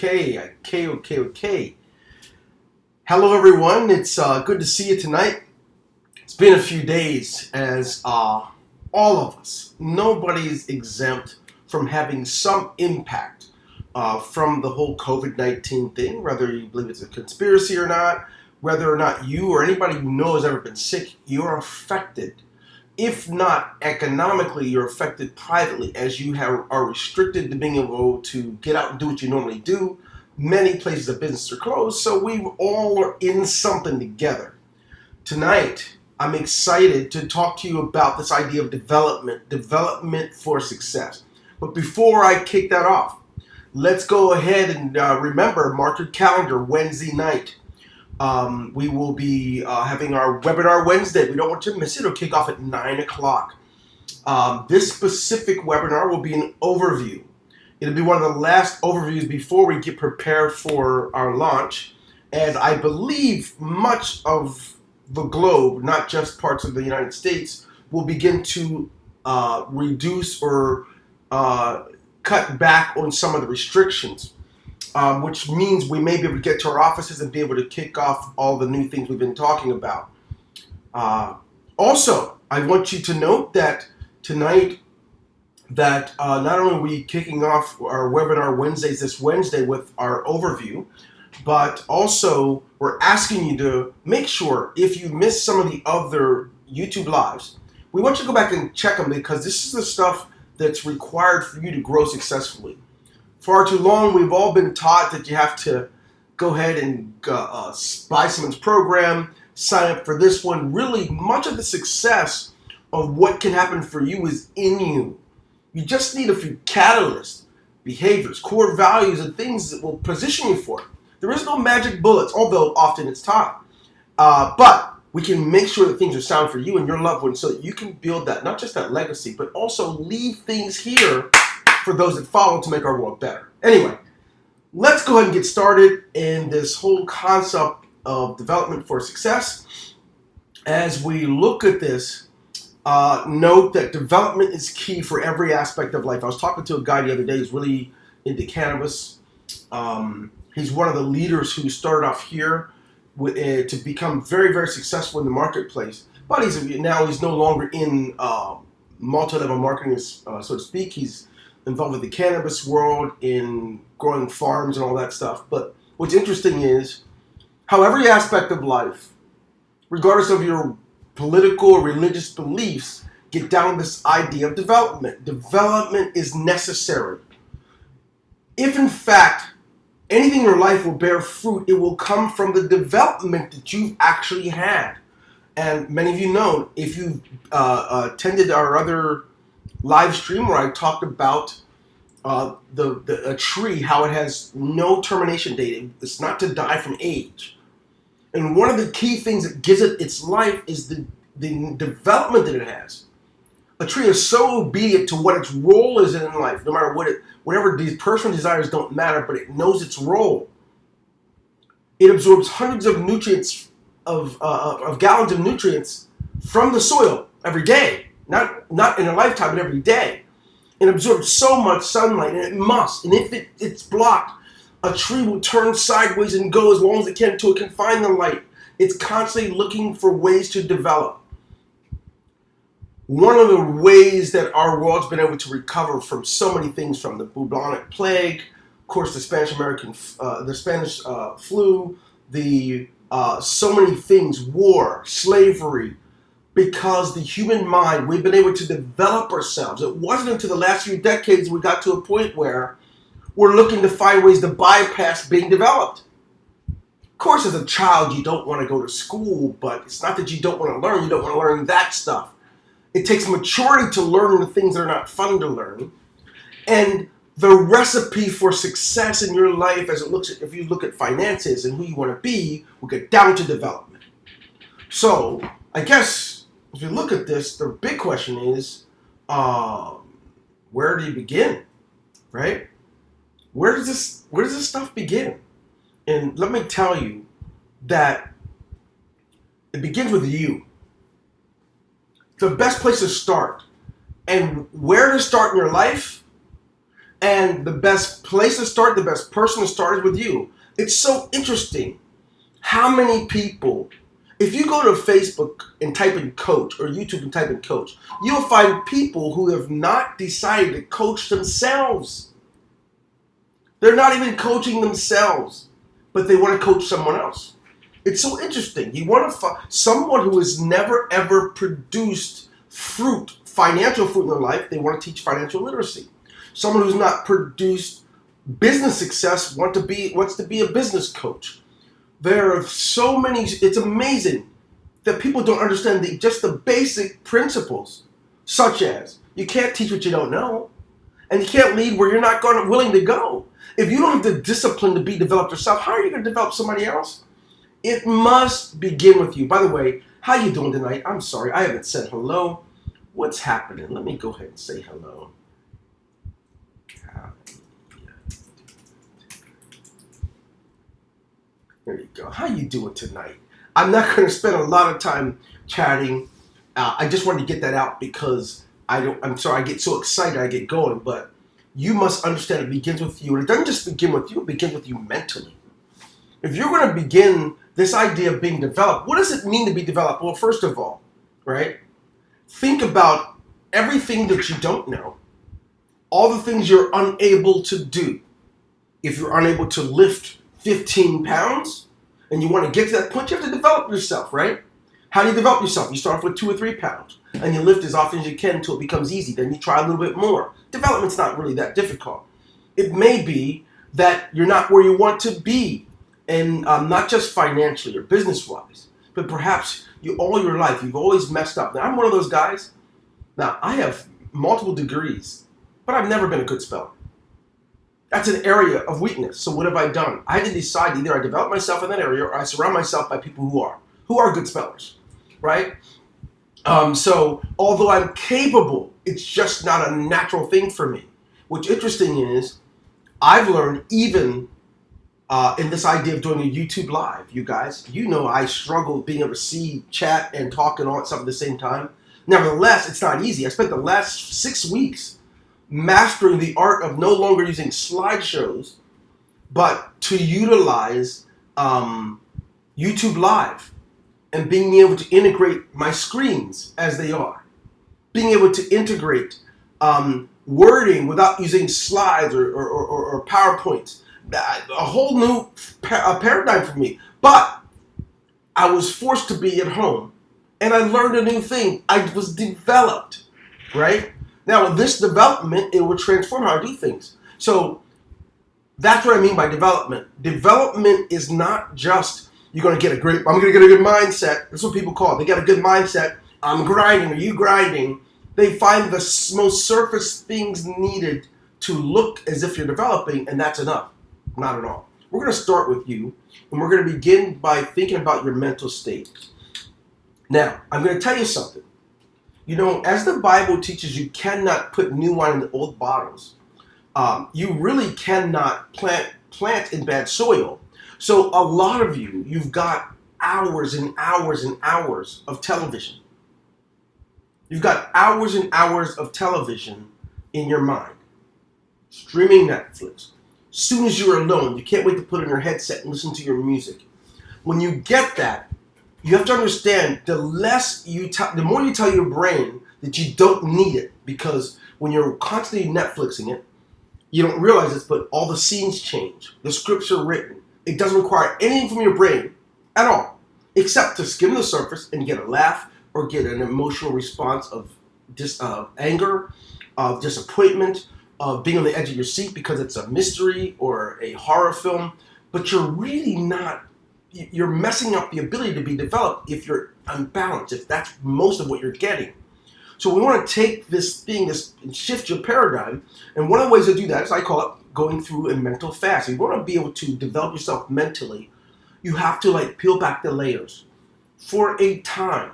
Okay. Hello, everyone. It's good to see you tonight. It's been a few days as all of us, nobody's exempt from having some impact from the whole COVID-19 thing, whether you believe it's a conspiracy or not, whether or not you or anybody you know has ever been sick, you're affected. If not economically, you're affected privately as you are restricted to being able to get out and do what you normally do. Many places of business are closed, so we all are in something together. Tonight, I'm excited to talk to you about this idea of development for success. But before I kick that off, let's go ahead and remember, mark your calendar, Wednesday night. We will be having our webinar Wednesday. We don't want to miss it. It'll kick off at 9 o'clock. This specific webinar will be an overview. It'll be one of the last overviews before we get prepared for our launch, as I believe much of the globe, not just parts of the United States, will begin to reduce or cut back on some of the restrictions. Which means we may be able to get to our offices and be able to kick off all the new things we've been talking about. Also, I want you to note that tonight, that not only are we kicking off our webinar Wednesdays this Wednesday with our overview, but also we're asking you to make sure if you missed some of the other YouTube lives, we want you to go back and check them, because this is the stuff that's required for you to grow successfully. Far too long, we've all been taught that you have to go ahead and buy someone's program, sign up for this one. Really, much of the success of what can happen for you is in you. You just need a few catalysts, behaviors, core values, and things that will position you for it. There is no magic bullets, although often it's taught. But we can make sure that things are sound for you and your loved ones so that you can build that, not just that legacy, but also leave things here for those that follow to make our world better. Anyway, let's go ahead and get started in this whole concept of development for success. As we look at this, note that development is key for every aspect of life. I was talking to a guy the other day who's really into cannabis. He's one of the leaders who started off here to become very, very successful in the marketplace. But he's no longer in multi-level marketing, so to speak. He's involved with the cannabis world, in growing farms and all that stuff. But what's interesting is how every aspect of life, regardless of your political or religious beliefs, get down to this idea of development. Development is necessary. If in fact anything in your life will bear fruit, it will come from the development that you've actually had. And many of you know, if you've attended our other live stream where I talked about a tree, how it has no termination date. It's not to die from age. And one of the key things that gives it its life is the development that it has. A tree is so obedient to what its role is in life, no matter whatever these personal desires don't matter, but it knows its role. It absorbs hundreds of nutrients, of gallons of nutrients from the soil every day. Not in a lifetime, but every day. It absorbs so much sunlight, and it must. And if it's blocked, a tree will turn sideways and go as long as it can until it can find the light. It's constantly looking for ways to develop. One of the ways that our world's been able to recover from so many things, from the bubonic plague, of course, the Spanish flu, so many things, war, slavery, because the human mind, we've been able to develop ourselves. It wasn't until the last few decades we got to a point where we're looking to find ways to bypass being developed. Of course, as a child, you don't want to go to school, but it's not that you don't want to learn. You don't want to learn that stuff. It takes maturity to learn the things that are not fun to learn. And the recipe for success in your life, if you look at finances and who you want to be, will get down to development. So, I guess, if you look at this, the big question is, where do you begin, right? Where does this stuff begin? And let me tell you that it begins with you. The best place to start, and where to start in your life, And the best place to start, the best person to start is with you. It's so interesting how many people, if you go to Facebook and type in coach or YouTube and type in coach, you'll find people who have not decided to coach themselves. They're not even coaching themselves, but they want to coach someone else. It's so interesting. You want to find someone who has never ever produced fruit, financial fruit in their life. They want to teach financial literacy. Someone who's not produced business success wants to be a business coach. There are so many. It's amazing that people don't understand just the basic principles, such as you can't teach what you don't know, and you can't lead where you're not willing to go. If you don't have the discipline to be developed yourself, how are you going to develop somebody else? It must begin with you. By the way, how you doing tonight? I'm sorry, I haven't said hello. What's happening? Let me go ahead and say hello. There you go. How you doing tonight? I'm not going to spend a lot of time chatting. I just wanted to get that out because I'm sorry, I get so excited, I get going. But you must understand it begins with you. And it doesn't just begin with you, it begins with you mentally. If you're going to begin this idea of being developed, what does it mean to be developed? Well, first of all, right, think about everything that you don't know, all the things you're unable to do. If you're unable to lift 15 pounds and you want to get to that point, you have to develop yourself, right? How do you develop yourself? You start off with 2 or 3 pounds and you lift as often as you can until it becomes easy. Then you try a little bit more. Development's not really that difficult. It may be that you're not where you want to be, and not just financially or business-wise, but perhaps all your life you've always messed up. Now, I'm one of those guys. Now, I have multiple degrees, but I've never been a good speller. That's an area of weakness. So what have I done? I had to decide either I develop myself in that area or I surround myself by people who are good spellers, right? So although I'm capable, it's just not a natural thing for me. What's interesting is I've learned even in this idea of doing a YouTube live, you guys, you know I struggle being able to see, chat, and talk and all that stuff at the same time. Nevertheless, it's not easy. I spent the last 6 weeks mastering the art of no longer using slideshows, but to utilize YouTube Live and being able to integrate my screens as they are. Being able to integrate wording without using slides or PowerPoints. A whole new paradigm for me. But I was forced to be at home and I learned a new thing. I was developed, right? Now, with this development, it will transform how I do things. So that's what I mean by development. Development is not just I'm going to get a good mindset. That's what people call it. They got a good mindset. I'm grinding. Are you grinding? They find the most surface things needed to look as if you're developing, and that's enough. Not at all. We're going to start with you, and we're going to begin by thinking about your mental state. Now, I'm going to tell you something. You know, as the Bible teaches, you cannot put new wine in the old bottles. You really cannot plant in bad soil. So a lot of you've got hours and hours and hours of television. You've got hours and hours of television in your mind. Streaming Netflix. As soon as you're alone, you can't wait to put in your headset and listen to your music. When you get that, you have to understand the more you tell your brain that you don't need it, because when you're constantly Netflixing it, you don't realize this, but all the scenes change. The scripts are written. It doesn't require anything from your brain at all, except to skim the surface and get a laugh or get an emotional response of anger, of disappointment, of being on the edge of your seat because it's a mystery or a horror film. But you're really not. You're messing up the ability to be developed if you're unbalanced, if that's most of what you're getting. So we want to take this thing, and shift your paradigm. And one of the ways to do that is I call it going through a mental fast. If you want to be able to develop yourself mentally, you have to peel back the layers. For a time,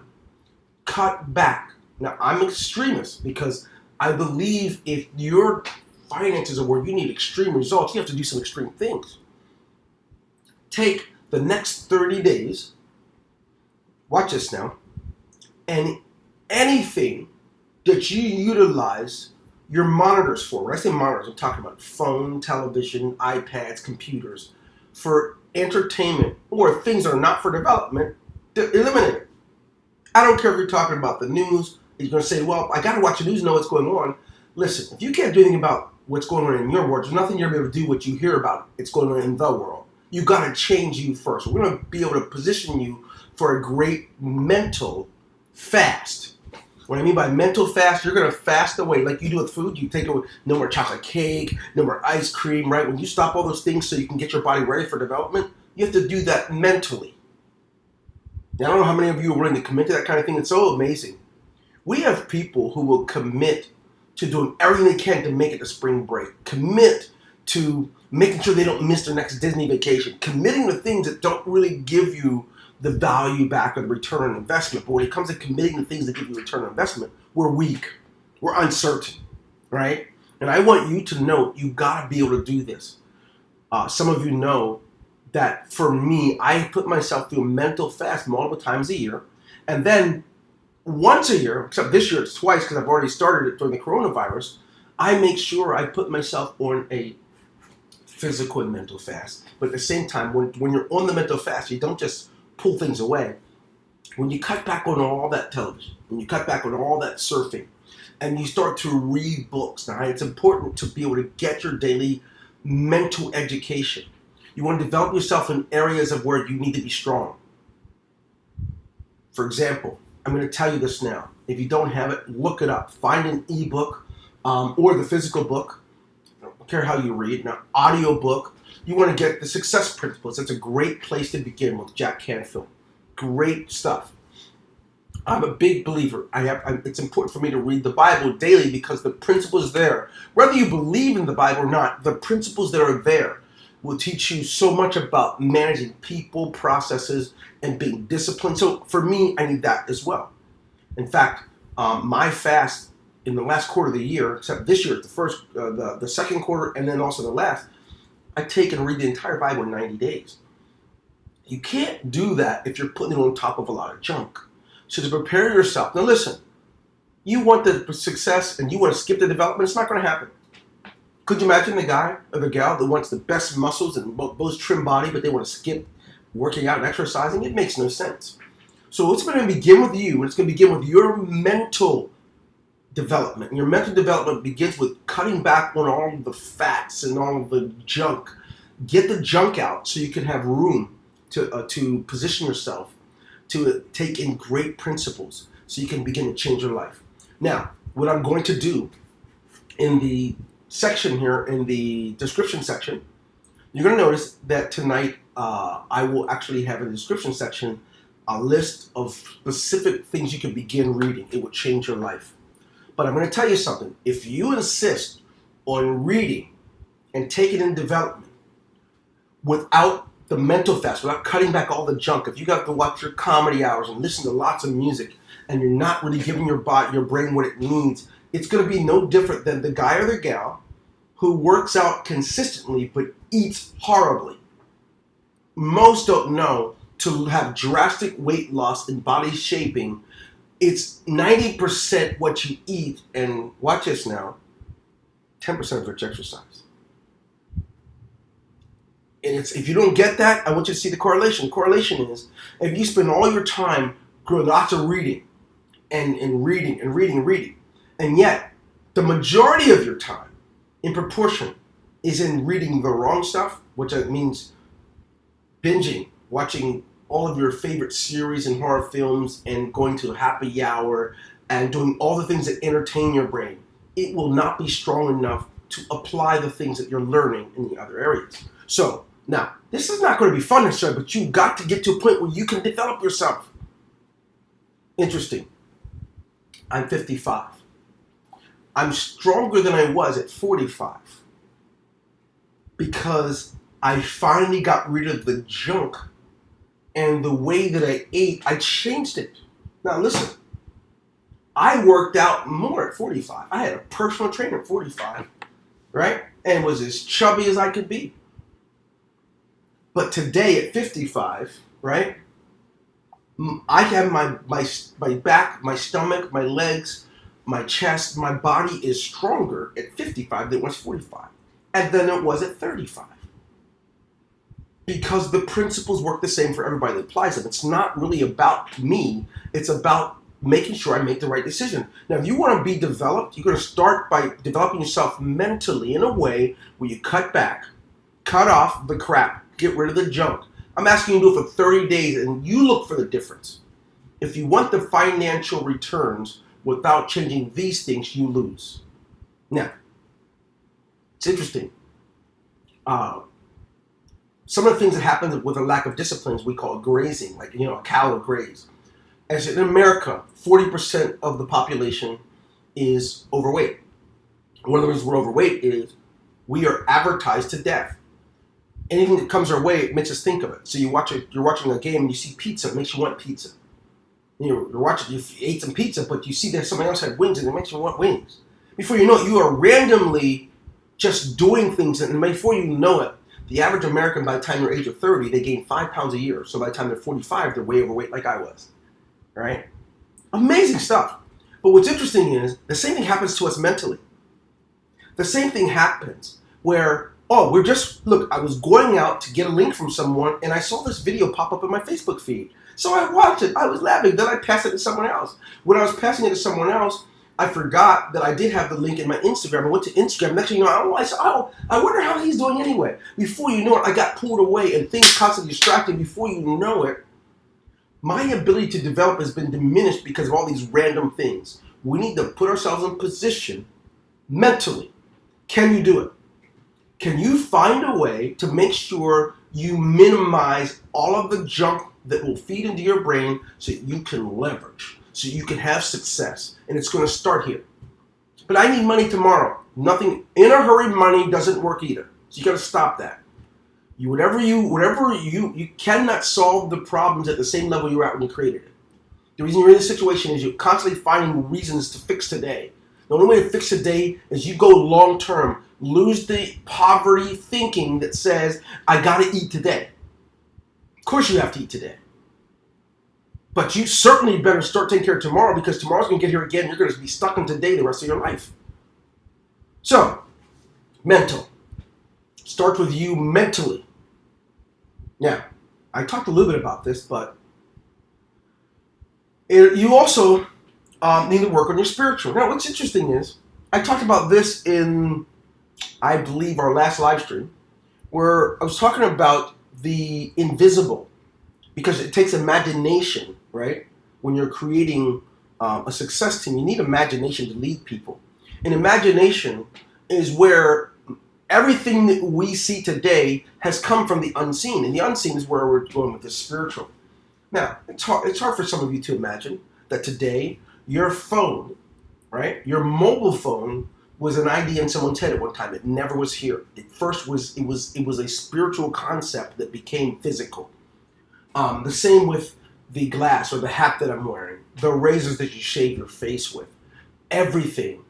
cut back. Now, I'm an extremist because I believe if your finances are where you need extreme results, you have to do some extreme things. Take the next 30 days, watch this now, and anything that you utilize your monitors for. When I say monitors, I'm talking about phone, television, iPads, computers. For entertainment or things that are not for development, eliminate it. I don't care if you're talking about the news. You're going to say, well, I got to watch the news to know what's going on. Listen, if you can't do anything about what's going on in your world, there's nothing you're able to do what you hear about it's going on in the world. You got to change you first. We're going to be able to position you for a great mental fast. What I mean by mental fast, you're going to fast away like you do with food. You take away no more chocolate cake, no more ice cream, right? When you stop all those things so you can get your body ready for development, you have to do that mentally. Now, I don't know how many of you are willing to commit to that kind of thing. It's so amazing. We have people who will commit to doing everything they can to make it to spring break. Commit to making sure they don't miss their next Disney vacation. Committing to things that don't really give you the value back or the return on investment. But when it comes to committing to things that give you return on investment, we're weak. We're uncertain, right? And I want you to know you got to be able to do this. Some of you know that for me, I put myself through a mental fast multiple times a year. And then once a year, except this year it's twice because I've already started it during the coronavirus, I make sure I put myself on a physical and mental fast. But at the same time, when you're on the mental fast, you don't just pull things away. When you cut back on all that television, when you cut back on all that surfing, and you start to read books, now it's important to be able to get your daily mental education. You want to develop yourself in areas of where you need to be strong. For example, I'm going to tell you this now. If you don't have it, look it up. Find an ebook or the physical book. I don't care how you read. Now, audio book. You want to get the Success Principles. That's a great place to begin with Jack Canfield. Great stuff. I'm a big believer. It's important for me to read the Bible daily because the principles there, whether you believe in the Bible or not, the principles that are there will teach you so much about managing people, processes, and being disciplined. So for me, I need that as well. In fact, my fast in the last quarter of the year, except this year, the second quarter, and then also the last, I take and read the entire Bible in 90 days. You can't do that if you're putting it on top of a lot of junk. So to prepare yourself, now listen, you want the success and you want to skip the development, it's not going to happen. Could you imagine the guy or the gal that wants the best muscles and most trim body, but they want to skip working out and exercising? It makes no sense. So it's going to begin with you, and it's going to begin with your mental development. And your mental development begins with cutting back on all the fats and all the junk. Get the junk out so you can have room to position yourself to take in great principles so you can begin to change your life. Now, what I'm going to do in the section here, in the description section, you're going to notice that tonight I will actually have in the description section a list of specific things you can begin reading. It will change your life. But I'm going to tell you something. If you insist on reading and taking in development without the mental fast, without cutting back all the junk, if you have to watch your comedy hours and listen to lots of music and you're not really giving your brain what it needs, it's going to be no different than the guy or the gal who works out consistently but eats horribly. Most don't know to have drastic weight loss and body shaping, it's 90% what you eat, and watch this now, 10% of which exercise. And if you don't get that, I want you to see the correlation. The correlation is, if you spend all your time doing lots of reading and reading, and yet the majority of your time, in proportion, is in reading the wrong stuff, which means binging, watching all of your favorite series and horror films and going to a happy hour and doing all the things that entertain your brain, it will not be strong enough to apply the things that you're learning in the other areas. So, now, this is not going to be fun necessarily, but you've got to get to a point where you can develop yourself. Interesting. I'm 55. I'm stronger than I was at 45 because I finally got rid of the junk, and the way that I ate, I changed it. Now listen, I worked out more at 45. I had a personal trainer at 45, right? And was as chubby as I could be. But today at 55, right? I have my back, my stomach, my legs, my chest, my body is stronger at 55 than it was 45. And then it was at 35. Because the principles work the same for everybody that applies them. It's not really about me. It's about making sure I make the right decision. Now, if you want to be developed, you're going to start by developing yourself mentally in a way where you cut back, cut off the crap, get rid of the junk. I'm asking you to do it for 30 days, and you look for the difference. If you want the financial returns without changing these things, you lose. Now, it's interesting. Some of the things that happen with a lack of disciplines we call grazing, like, a cow will graze. As in America, 40% of the population is overweight. One of the reasons we're overweight is we are advertised to death. Anything that comes our way, it makes us think of it. So you're watching a game and you see pizza, it makes you want pizza. You ate some pizza, but you see that somebody else had wings and it makes you want wings. Before you know it, you are randomly just doing things, and before you know it, the average American, by the time they're age of 30, they gain 5 pounds a year. So by the time they're 45, they're way overweight like I was. Right? Amazing stuff. But what's interesting is the same thing happens to us mentally. The same thing happens where, I was going out to get a link from someone and I saw this video pop up in my Facebook feed. So I watched it. I was laughing. Then I passed it to someone else. When I was passing it to someone else, I forgot that I did have the link in my Instagram. I went to Instagram. Next thing you know, I wonder how he's doing anyway. Before you know it, I got pulled away and things constantly distracting. Before you know it, my ability to develop has been diminished because of all these random things. We need to put ourselves in position mentally. Can you do it? Can you find a way to make sure you minimize all of the junk that will feed into your brain so you can leverage, so you can have success? And it's going to start here. But I need money tomorrow. Nothing in a hurry money doesn't work either. So you got to stop that. You cannot solve the problems at the same level you were at when you created it. The reason you're in this situation is you're constantly finding reasons to fix today. The only way to fix today is you go long term. Lose the poverty thinking that says, I got to eat today. Of course you have to eat today. But you certainly better start taking care of tomorrow, because tomorrow's going to get here again. You're going to be stuck in today the rest of your life. So, mental. Start with you mentally. Now, I talked a little bit about this, but you also need to work on your spiritual. Now, what's interesting is, I talked about this in, I believe, our last live stream, where I was talking about the invisible, because it takes imagination, right? When you're creating a success team, you need imagination to lead people. And imagination is where everything that we see today has come from the unseen. And the unseen is where we're going with the spiritual. Now, it's hard for some of you to imagine that today your phone, right? Your mobile phone was an idea in someone's head at one time. It never was here. It was a spiritual concept that became physical. The same with the glass or the hat that I'm wearing, the razors that you shave your face with. Everything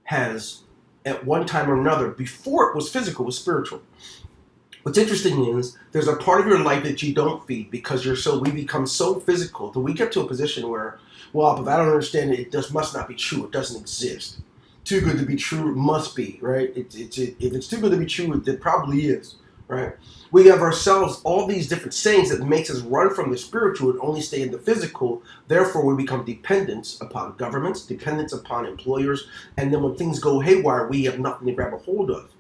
has, at one time or another, before it was physical, was spiritual. What's interesting is there's a part of your life that you don't feed because we become so physical that we get to a position where, well, if I don't understand it, it just must not be true. It doesn't exist. Too good to be true, it must be, right? If it's too good to be true, it probably is, right? We have ourselves all these different sayings that makes us run from the spiritual and only stay in the physical. Therefore, we become dependents upon governments, dependents upon employers, and then when things go haywire, we have nothing to grab a hold of.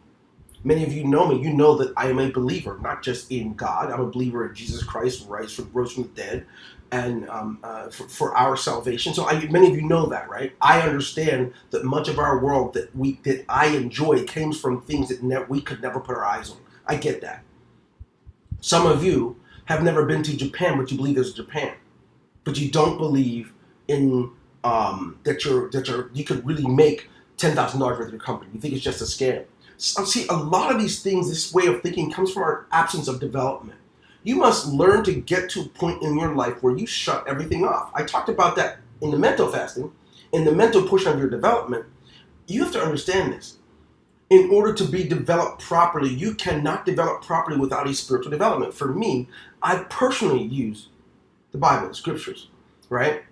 Many of you know me. You know that I am a believer, not just in God. I'm a believer in Jesus Christ, rose from the dead, and for our salvation. So many of you know that, right? I understand that much of our world that I enjoy came from things that we could never put our eyes on. I get that. Some of you have never been to Japan, but you believe there's a Japan. But you don't believe in that you could really make $10,000 with your company. You think it's just a scam. See, a lot of these things, this way of thinking, comes from our absence of development. You must learn to get to a point in your life where you shut everything off. I talked about that in the mental fasting. In the mental portion of your development, you have to understand this. In order to be developed properly, you cannot develop properly without a spiritual development. For me, I personally use the Bible, the scriptures, right?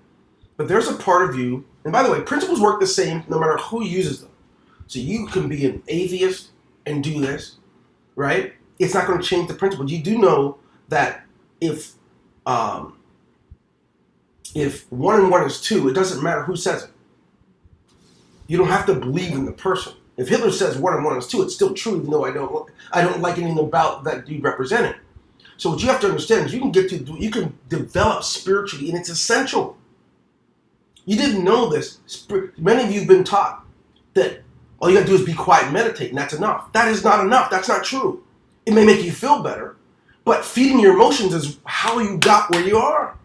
But there's a part of you And by the way, principles work the same no matter who uses them. So you can be an atheist and do this, right? It's not going to change the principle. You do know that if 1 and 1 is 2, it doesn't matter who says it. You don't have to believe in the person. If Hitler says 1 and 1 is 2, it's still true, even though I don't like anything about that dude represented. So what you have to understand is you can develop spiritually, and it's essential. You didn't know this. Many of you have been taught that all you got to do is be quiet and meditate, and that's enough. That is not enough. That's not true. It may make you feel better, but feeding your emotions is how you got where you are.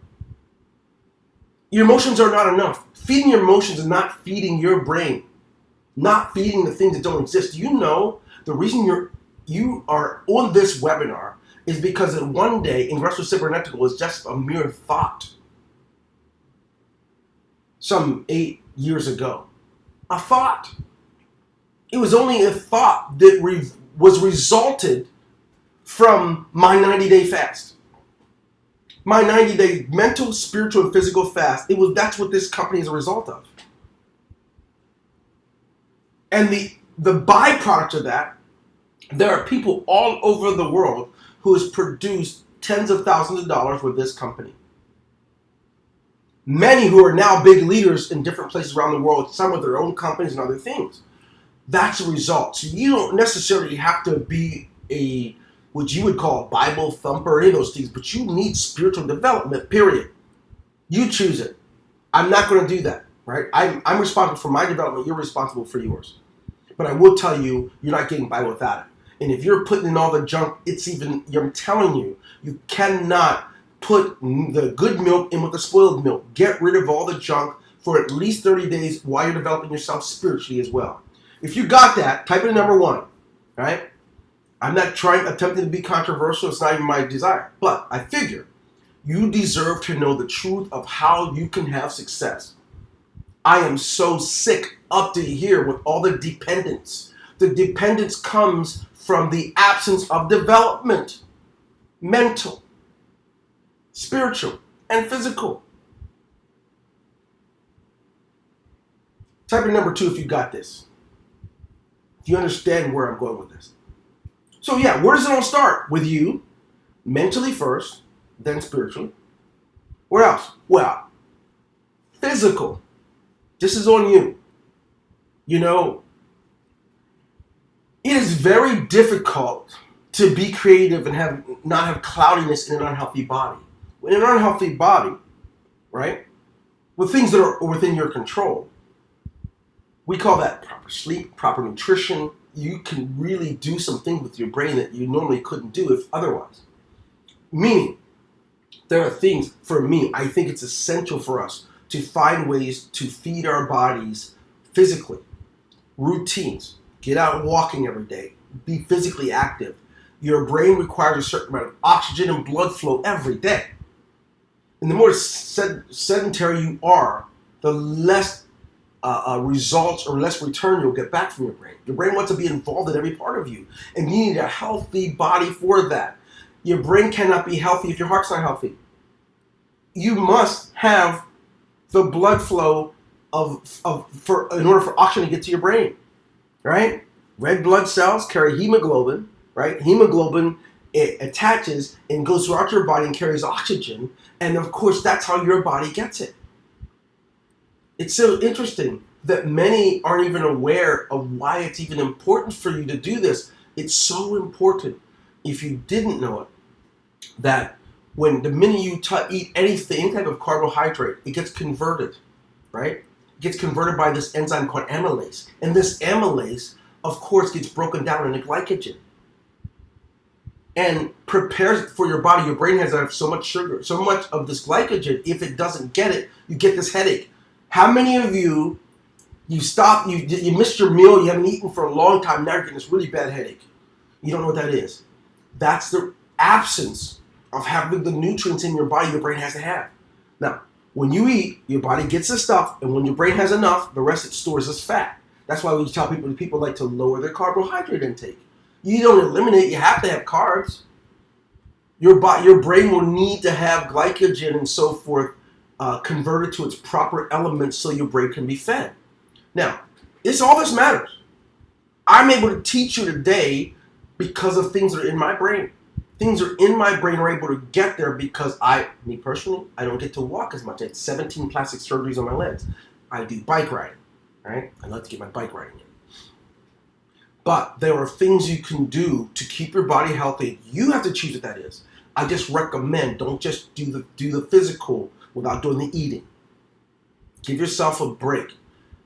Your emotions are not enough. Feeding your emotions is not feeding your brain, not feeding the things that don't exist. You know the reason you are on this webinar is because in one day, Ingreso Cybernetico was just a mere thought. Some 8 years ago. A thought. It was only a thought that was resulted from my 90-day fast. My 90-day mental, spiritual, and physical fast. That's what this company is a result of. And the byproduct of that, there are people all over the world who has produced tens of thousands of dollars with this company. Many who are now big leaders in different places around the world, some with their own companies and other things. That's a result. So you don't necessarily have to be what you would call a Bible thumper or any of those things, but you need spiritual development, period. You choose it. I'm not going to do that, right? I'm responsible for my development. You're responsible for yours. But I will tell you, you're not getting by without it. And if you're putting in all the junk, I'm telling you, you cannot put the good milk in with the spoiled milk. Get rid of all the junk for at least 30 days while you're developing yourself spiritually as well. If you got that, type in number 1, right? I'm not attempting to be controversial. It's not even my desire. But I figure you deserve to know the truth of how you can have success. I am so sick up to here with all the dependence. The dependence comes from the absence of development. Mental, spiritual, and physical. Type in number 2 if you got this. If you understand where I'm going with this. So yeah, where does it all start? With you, mentally first, then spiritually. Where else? Well, physical. This is on you. You know, it is very difficult to be creative and not have cloudiness in an unhealthy body. In an unhealthy body, right, with things that are within your control, we call that proper sleep, proper nutrition. You can really do some things with your brain that you normally couldn't do if otherwise. Meaning, there are things, for me, I think it's essential for us to find ways to feed our bodies physically. Routines. Get out walking every day. Be physically active. Your brain requires a certain amount of oxygen and blood flow every day. And the more sedentary you are, the less results or less return you'll get back from your brain. Your brain wants to be involved in every part of you. And you need a healthy body for that. Your brain cannot be healthy if your heart's not healthy. You must have the blood flow in order for oxygen to get to your brain, right? Red blood cells carry hemoglobin, right? Hemoglobin, it attaches and goes throughout your body and carries oxygen. And of course, that's how your body gets it. It's so interesting that many aren't even aware of why it's even important for you to do this. It's so important, if you didn't know it, that when the minute you eat anything, any type of carbohydrate, it gets converted, right? It gets converted by this enzyme called amylase. And this amylase, of course, gets broken down into glycogen and prepares it for your body. Your brain has so much sugar, so much of this glycogen. If it doesn't get it, you get this headache. How many of you stop, you missed your meal, you haven't eaten for a long time, now you're getting this really bad headache? You don't know what that is. That's the absence of having the nutrients in your body your brain has to have. Now, when you eat, your body gets the stuff, and when your brain has enough, the rest it stores as fat. That's why we tell people like to lower their carbohydrate intake. You don't eliminate, you have to have carbs. Your brain will need to have glycogen and so forth converted to its proper elements so your brain can be fed. Now, all this matters. I'm able to teach you today because of things that are in my brain. Things are in my brain are able to get there because me personally, I don't get to walk as much. I had 17 plastic surgeries on my legs. I do bike riding, right? I love to get my bike riding in. But there are things you can do to keep your body healthy. You have to choose what that is. I just recommend don't just do the physical without doing the eating. Give yourself a break.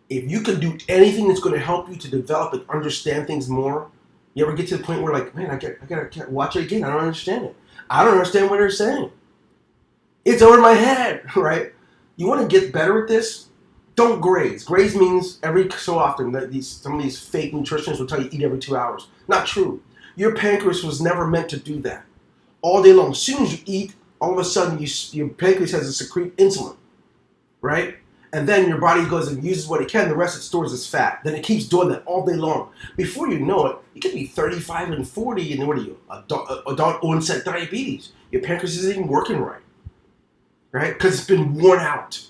If you can do anything that's going to help you to develop and understand things more, you ever get to the point where like, man, I can't watch it again. I don't understand it. I don't understand what they're saying. It's over my head, right? You want to get better at this? Don't graze. Graze means every so often that some of these fake nutritionists will tell you eat every 2 hours. Not true. Your pancreas was never meant to do that. All day long. As soon as you eat, all of a sudden your pancreas has to secrete insulin, right? And then your body goes and uses what it can. The rest it stores as fat. Then it keeps doing that all day long. Before you know it, you could be 35 and 40, and then what are you? Adult onset diabetes. Your pancreas isn't even working right? Because it's been worn out.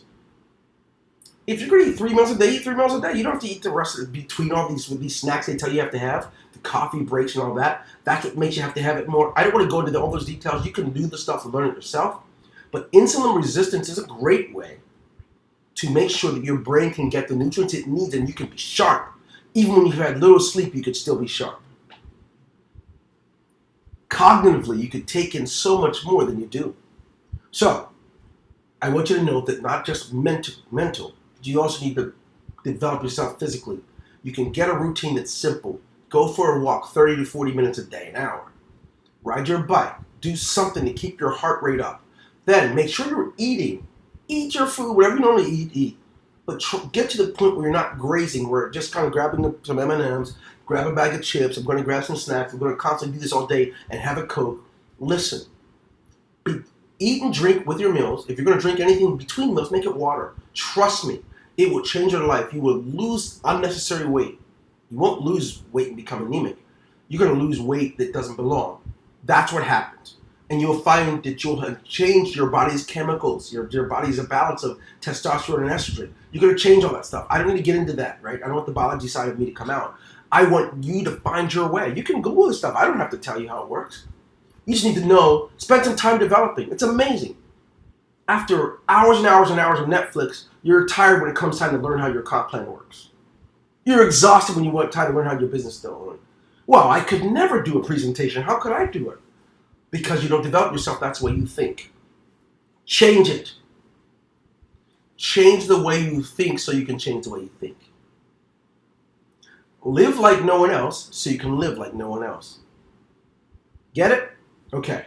If you're going to eat 3 meals a day, eat 3 meals a day. You don't have to eat the rest of it between all these snacks they tell you have to have, the coffee breaks and all that. That's what makes you have to have it more. I don't want to go into all those details. You can do the stuff and learn it yourself. But insulin resistance is a great way to make sure that your brain can get the nutrients it needs and you can be sharp. Even when you've had little sleep, you could still be sharp. Cognitively, you could take in so much more than you do. So, I want you to know that not just mental, you also need to develop yourself physically. You can get a routine that's simple. Go for a walk 30 to 40 minutes a day, an hour. Ride your bike. Do something to keep your heart rate up. Then make sure you're eating. Eat your food, whatever you normally eat. But get to the point where you're not grazing, where just kind of grabbing some M&Ms, grab a bag of chips, I'm going to grab some snacks, I'm going to constantly do this all day and have a Coke. Listen, eat and drink with your meals. If you're going to drink anything between meals, make it water. Trust me, it will change your life. You will lose unnecessary weight. You won't lose weight and become anemic. You're going to lose weight that doesn't belong. That's what happens. And you'll find that you'll have changed your body's chemicals, your body's balance of testosterone and estrogen. You're going to change all that stuff. I don't need to get into that, right? I don't want the biology side of me to come out. I want you to find your way. You can Google this stuff. I don't have to tell you how it works. You just need to know, spend some time developing. It's amazing. After hours and hours and hours of Netflix, you're tired when it comes time to learn how your comp plan works. You're exhausted when you want time to learn how your business is going. Well, I could never do a presentation. How could I do it? Because you don't develop yourself, that's the way you think. Change it. Change the way you think so you can change the way you think. Live like no one else so you can live like no one else. Get it? Okay.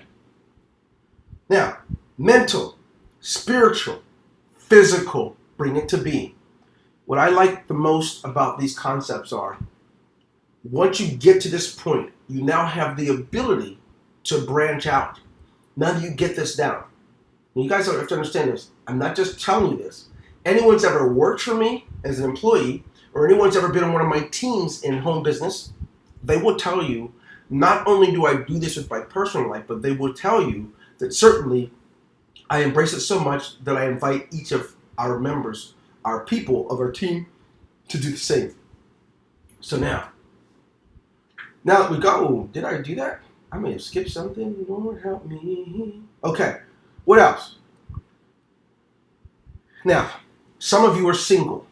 Now, mental, spiritual, physical, bring it to being. What I like the most about these concepts are, once you get to this point, you now have the ability to branch out. Now that you get this down. And you guys have to understand this. I'm not just telling you this. Anyone's ever worked for me as an employee, or anyone's ever been on one of my teams in home business, they will tell you, not only do I do this with my personal life, but they will tell you that certainly I embrace it so much that I invite each of our members, our people of our team, to do the same. So now that we go, did I do that? I may have skipped something. Lord help me. Okay, what else? Now, some of you are single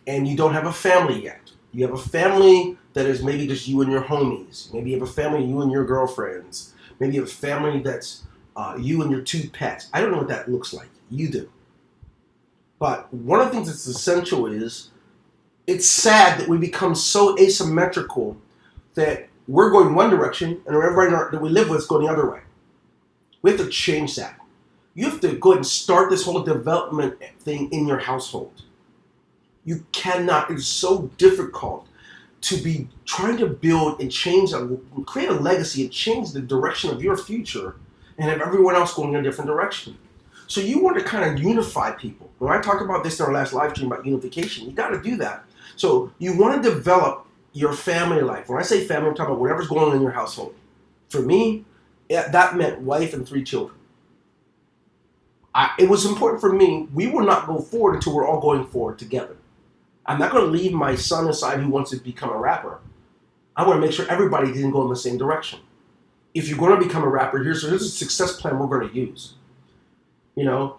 and you don't have a family yet. You have a family that is maybe just you and your homies. Maybe you have a family, you and your girlfriends. Maybe you have a family that's you and your 2 pets. I don't know what that looks like. You do. But one of the things that's essential is, it's sad that we become so asymmetrical that we're going one direction and everybody that we live with is going the other way. We have to change that. You have to go ahead and start this whole development thing in your household. You cannot, it's so difficult to be trying to build and create a legacy and change the direction of your future and have everyone else going in a different direction. So you want to kind of unify people. When I talked about this in our last live stream about unification, you got to do that. So you want to develop your family life. When I say family, I'm talking about whatever's going on in your household. For me, that meant wife and 3 children. It was important for me. We will not go forward until we're all going forward together. I'm not going to leave my son aside who wants to become a rapper. I want to make sure everybody didn't go in the same direction. If you're going to become a rapper, here's a success plan we're going to use. You know,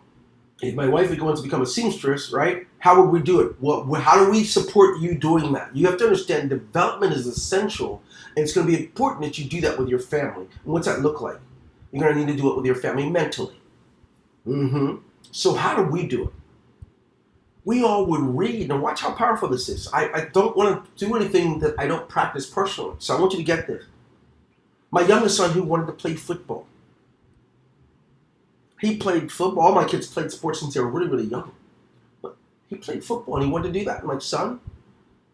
if my wife is going to become a seamstress, right? How would we do it? Well, how do we support you doing that? You have to understand development is essential, and it's going to be important that you do that with your family. And what's that look like? You're going to need to do it with your family mentally. So how do we do it? We all would read, and watch how powerful this is. I don't want to do anything that I don't practice personally, so I want you to get this. My youngest son, who wanted to play football. He played football. All my kids played sports since they were really, really young. But he played football, and he wanted to do that. I'm like, son,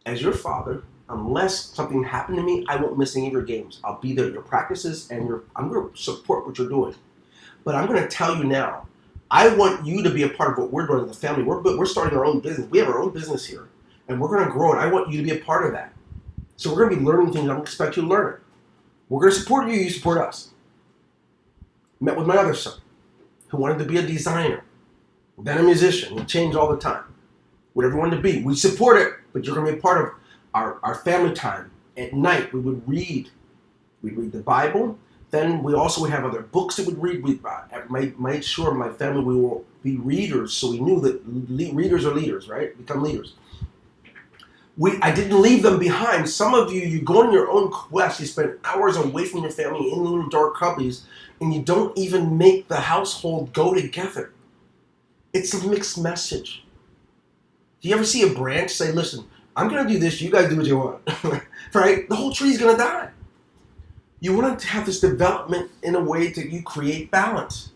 as your father, unless something happened to me, I won't miss any of your games. I'll be there at your practices, and I'm going to support what you're doing. But I'm going to tell you now, I want you to be a part of what we're doing as a family. We're starting our own business. We have our own business here, and we're going to grow it. I want you to be a part of that. So we're going to be learning things I don't expect you to learn it. We're going to support you. You support us. Met with my other son, who wanted to be a designer, then a musician. He changed all the time. Whatever he wanted to be. We support it, but you're going to be a part of our family time. At night, we would read. We'd read the Bible. Then we also would have other books that we'd read. We made sure my family we will be readers, so we knew that readers are leaders, right? Become leaders. I didn't leave them behind. Some of you go on your own quest. You spend hours away from your family in little dark cubbies, and you don't even make the household go together. It's a mixed message. Do you ever see a branch say, listen, I'm going to do this, you guys do what you want, right? The whole tree's going to die. You want to have this development in a way that you create balance.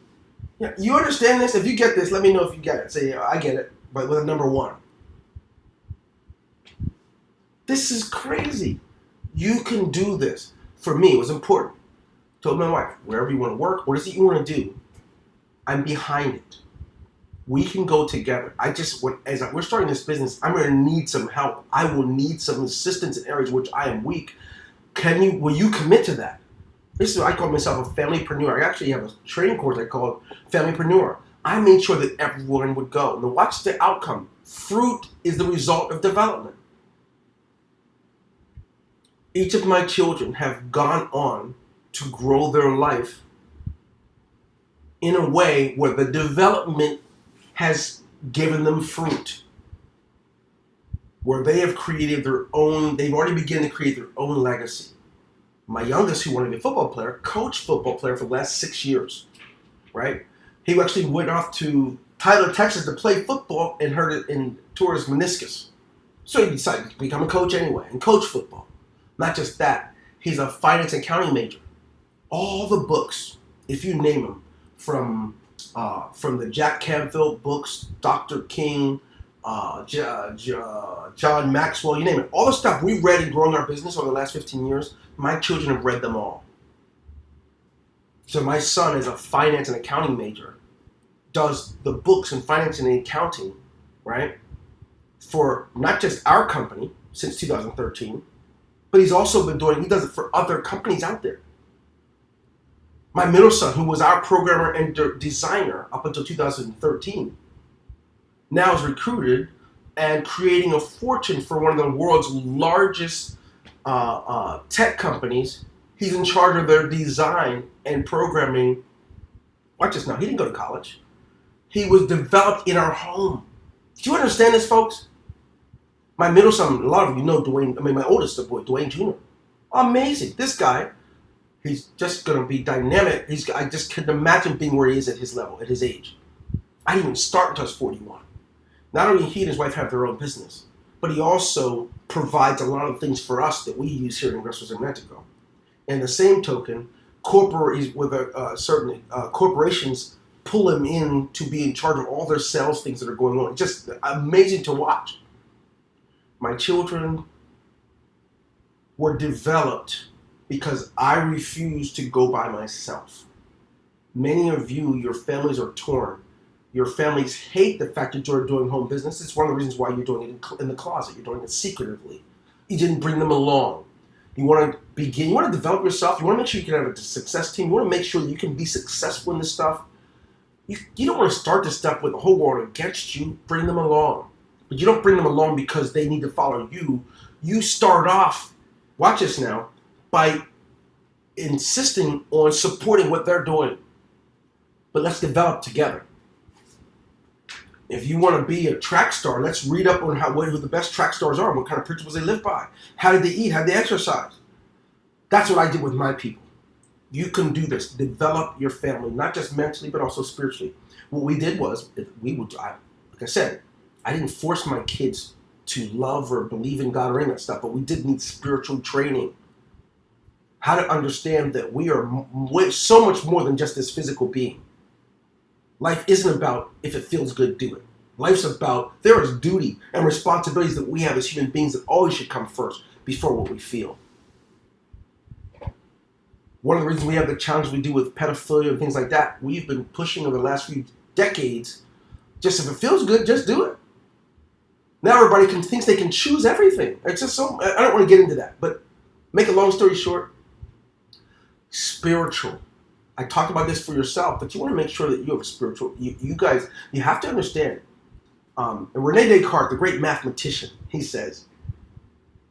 Yeah, you understand this? If you get this, let me know if you get it. Say, I get it, but with a number 1. This is crazy. You can do this. For me, it was important. Told my wife, wherever you want to work, what is it you want to do? I'm behind it. We can go together. As we're starting this business, I'm going to need some help. I will need some assistance in areas which I am weak. Will you commit to that? I call myself a familypreneur. I actually have a training course I call Familypreneur. I made sure that everyone would go. Now watch the outcome. Fruit is the result of development. Each of my children have gone on to grow their life in a way where the development has given them fruit. Where they have created they've already begun to create their own legacy. My youngest, who wanted to be a football player, coached football player for the last 6 years, right? He actually went off to Tyler, Texas to play football and tore his meniscus. So he decided to become a coach anyway and coach football. Not just that, he's a finance and accounting major. All the books, if you name them, from the Jack Canfield books, Dr. King, John Maxwell, you name it. All the stuff we read in growing our business over the last 15 years, my children have read them all. So my son is a finance and accounting major, does the books in finance and accounting, right, for not just our company since 2013, but he does it for other companies out there. My middle son, who was our programmer and designer up until 2013, now is recruited and creating a fortune for one of the world's largest tech companies. He's in charge of their design and programming. Watch this now. He didn't go to college. He was developed in our home. Do you understand this, folks? My middle son, a lot of you know my oldest boy, Dwayne Jr. Amazing. This guy, he's just going to be dynamic. I just couldn't imagine being where he is at his level, at his age. I didn't even start until I was 41. Not only he and his wife have their own business, but he also provides a lot of things for us that we use here in Ingreso Cybernetico. And the same token, certain corporations pull him in to be in charge of all their sales things that are going on. It's just amazing to watch. My children were developed because I refused to go by myself. Many of you, your families are torn. Your families hate the fact that you're doing home business. It's one of the reasons why you're doing it in the closet. You're doing it secretively. You didn't bring them along. You want to you want to develop yourself. You want to make sure you can have a success team. You want to make sure that you can be successful in this stuff. You don't want to start this stuff with the whole world against you. Bring them along. But you don't bring them along because they need to follow you. You start off, watch this now, by insisting on supporting what they're doing. But let's develop together. If you want to be a track star, let's read up on who the best track stars are, what kind of principles they live by, how did they eat, how did they exercise. That's what I did with my people. You can do this. Develop your family, not just mentally, but also spiritually. What we did was, like I said, I didn't force my kids to love or believe in God or any of that stuff, but we did need spiritual training. How to understand that we are so much more than just this physical being. Life isn't about if it feels good, do it. Life's about, there is duty and responsibilities that we have as human beings that always should come first before what we feel. One of the reasons we have the challenge we do with pedophilia and things like that, we've been pushing over the last few decades, just if it feels good, just do it. Now everybody thinks they can choose everything. It's just so, I don't want to get into that, but make a long story short, spiritual. I talked about this for yourself, but you want to make sure that you have a spiritual, you guys, you have to understand, and Rene Descartes, the great mathematician, he says,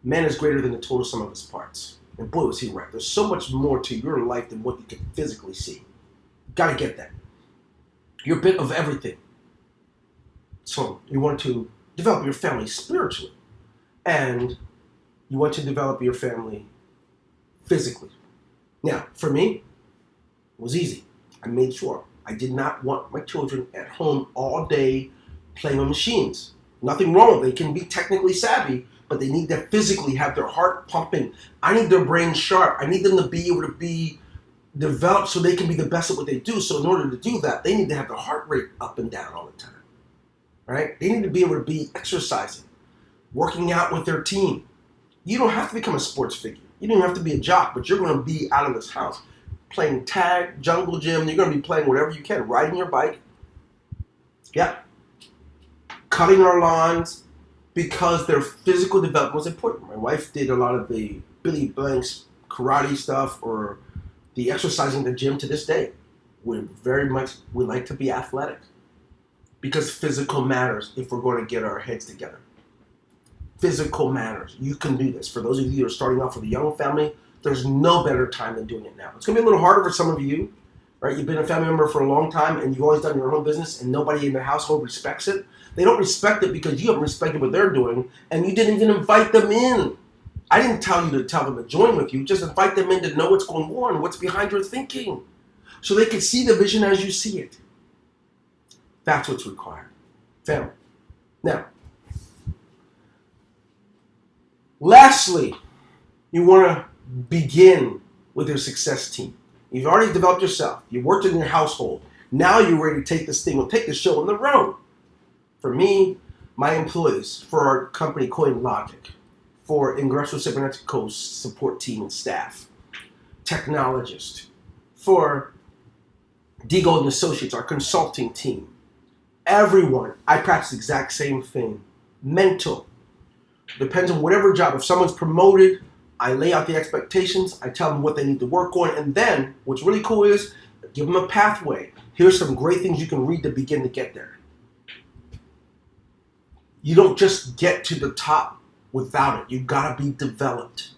man is greater than the total sum of his parts. And boy, was he right. There's so much more to your life than what you can physically see. You gotta get that. You're a bit of everything. So you want to develop your family spiritually. And you want to develop your family physically. Now, for me, it was easy. I made sure I did not want my children at home all day playing on machines. Nothing wrong. They can be technically savvy, but they need to physically have their heart pumping. I need their brain sharp. I need them to be able to be developed so they can be the best at what they do. So in order to do that, they need to have their heart rate up and down all the time. Right? They need to be able to be exercising, working out with their team. You don't have to become a sports figure. You don't have to be a jock, but you're going to be out of this house playing tag, jungle gym. You're going to be playing whatever you can, riding your bike. Yeah. Cutting our lawns, because their physical development was important. My wife did a lot of the Billy Blanks karate stuff or the exercising in the gym to this day. We like to be athletic because physical matters if we're going to get our heads together. Physical matters. You can do this. For those of you who are starting off with a young family, there's no better time than doing it now. It's going to be a little harder for some of you, right? You've been a family member for a long time and you've always done your own business and nobody in the household respects it. They don't respect it because you haven't respected what they're doing and you didn't even invite them in. I didn't tell you to tell them to join with you. Just invite them in to know what's going on, what's behind your thinking, so they can see the vision as you see it. That's what's required. Family. Now, lastly, you want to begin with your success team. You've already developed yourself. You worked in your household. Now you're ready to take this thing, take the show on the road. For me, my employees, for our company Coin Logic, for Ingreso Cybernetico's support team and staff, technologist, for Duhigg and Associates, our consulting team, everyone, I practice the exact same thing. Mental. Depends on whatever job. If someone's promoted, I lay out the expectations, I tell them what they need to work on, and then what's really cool is give them a pathway. Here's some great things you can read to begin to get there. You don't just get to the top without it. You've got to be developed.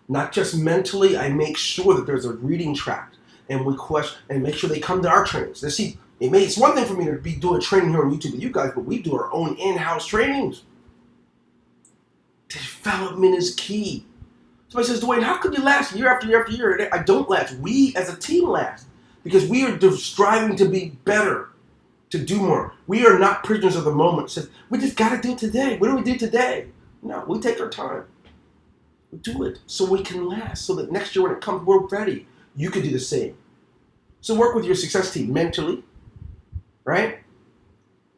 Not just mentally, I make sure that there's a reading track and we question and make sure they come to our trainings. Now, see, it's one thing for me to be doing training here on YouTube with you guys, but we do our own in-house trainings. Development is key. Somebody says, Dwayne, how could you last year after year after year? I don't last. We as a team last because we are striving to be better, to do more. We are not prisoners of the moment. Says, we just got to do it today. What do we do today? No, we take our time. We do it so we can last, so that next year when it comes, we're ready. You can do the same. So work with your success team mentally, right?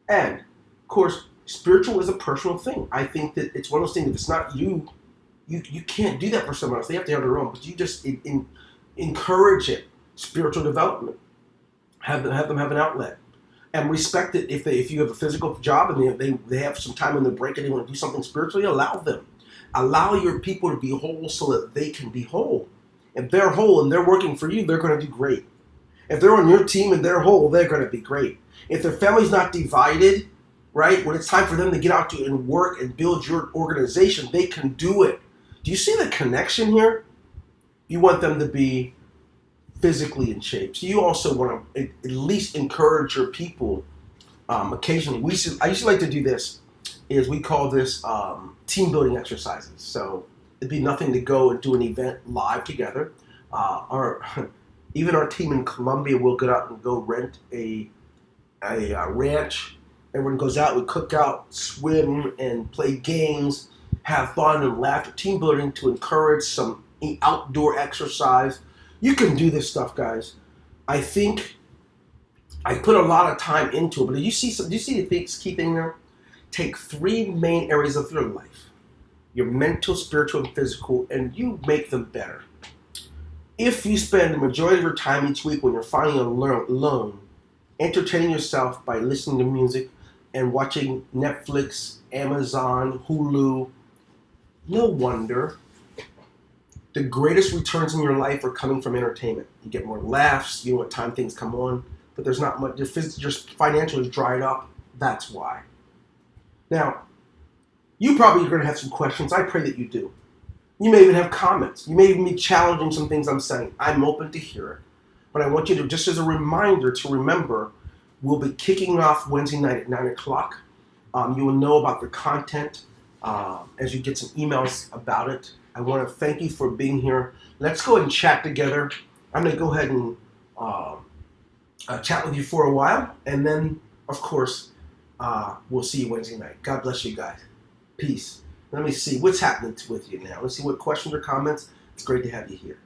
And, of course, spiritual is a personal thing. I think that it's one of those things, if it's not you, you can't do that for someone else. They have to have their own, but you just encourage it. Spiritual development. Have them have an outlet. And respect it if you have a physical job and they have some time in their break and they want to do something spiritually, allow them. Allow your people to be whole so that they can be whole. If they're whole and they're working for you, they're going to do great. If they're on your team and they're whole, they're going to be great. If their family's not divided, right, when it's time for them to get out and work and build your organization, they can do it. Do you see the connection here? You want them to be physically in shape. So you also want to at least encourage your people occasionally. I used to like to do this, is we call this team building exercises. So it'd be nothing to go and do an event live together. Even our team in Colombia will get out and go rent a ranch. Everyone goes out, we cook out, swim, and play games, have fun and laughter. Team building to encourage some outdoor exercise. You can do this stuff, guys. I think I put a lot of time into it, but do you see the key thing there? Take 3 main areas of your life: your mental, spiritual, and physical, and you make them better. If you spend the majority of your time each week when you're finally alone, entertaining yourself by listening to music and watching Netflix, Amazon, Hulu, no wonder the greatest returns in your life are coming from entertainment. You get more laughs, you know what time things come on, but there's not much, your financial is dried up. That's why. Now, you probably are going to have some questions. I pray that you do. You may even have comments. You may even be challenging some things I'm saying. I'm open to hear it. But I want you to, just as a reminder, to remember, we'll be kicking off Wednesday night at 9 o'clock. You will know about the content as you get some emails about it. I want to thank you for being here. Let's go ahead and chat together. I'm going to go ahead and chat with you for a while. And then, of course, we'll see you Wednesday night. God bless you guys. Peace. Let me see what's happening with you now. Let's see what questions or comments. It's great to have you here.